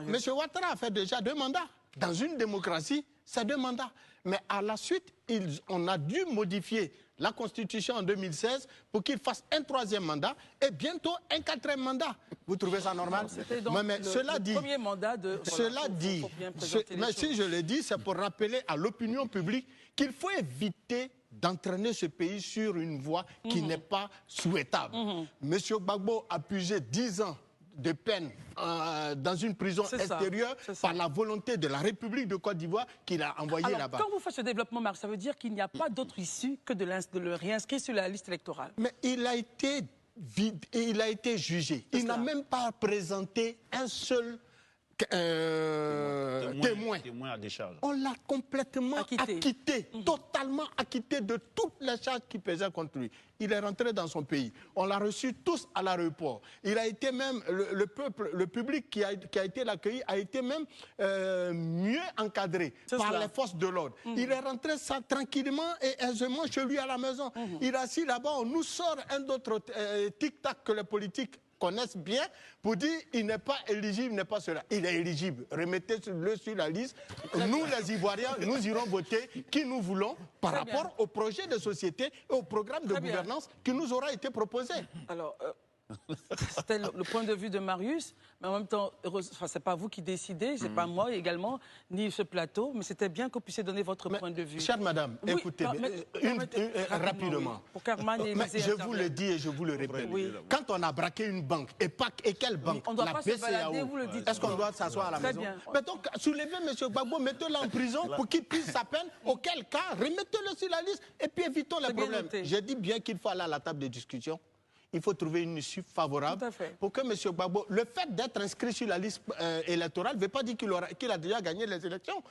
M. Ouattara a fait déjà 2 mandats. Dans une démocratie, c'est 2 mandats. Mais à la suite, on a dû modifier la Constitution en 2016 pour qu'il fasse un 3e mandat et bientôt un 4e mandat. Vous trouvez ça normal? Mais cela dit, premier mandat de... Cela dit, mais si je le dis, c'est pour rappeler à l'opinion publique qu'il faut éviter d'entraîner ce pays sur une voie qui n'est pas souhaitable. Monsieur Gbagbo a purgé 10 ans de peine dans une prison extérieure par la volonté de la République de Côte d'Ivoire qu'il a envoyé là-bas. Quand vous faites ce développement, Marc, ça veut dire qu'il n'y a pas d'autre issue que de le réinscrire sur la liste électorale. Mais il a été jugé. Il n'a même pas présenté un seul témoin à décharge. On l'a complètement acquitté, totalement acquitté de toutes les charges qui pesaient contre lui. Il est rentré dans son pays. On l'a reçu tous à l'aéroport. Il a été même, le public qui a été l'accueilli a été même mieux encadré par les forces de l'ordre. Il est rentré tranquillement et aisément chez lui à la maison. Il est assis là-bas, on nous sort un autre tic-tac que les politiques connaissent bien pour dire il n'est pas éligible, il n'est pas cela. Il est éligible. Remettez-le sur la liste. Nous, les Ivoiriens, nous irons voter qui nous voulons par rapport au projet de société et au programme de gouvernance qui nous aura été proposé. Alors, c'était le point de vue de Marius, mais en même temps, c'est pas vous qui décidez, c'est pas moi également, ni ce plateau, mais c'était bien que vous puissiez donner votre point de vue. Chère madame, écoutez, rapidement. Pour je vous le dis et je vous le répète. Quand on a braqué une banque, et quelle banque? On ne doit pas se balader, vous le dites. Est-ce qu'on doit s'asseoir à la maison? Mais donc, soulevez M. Gbagbo, mettez-le en prison pour qu'il puisse sa peine. Auquel cas, remettez-le sur la liste et puis évitons les problèmes. J'ai dit bien qu'il faut aller à la table de discussion. Il faut trouver une issue favorable pour que M. Gbagbo, le fait d'être inscrit sur la liste électorale ne veut pas dire qu'il a déjà gagné les élections.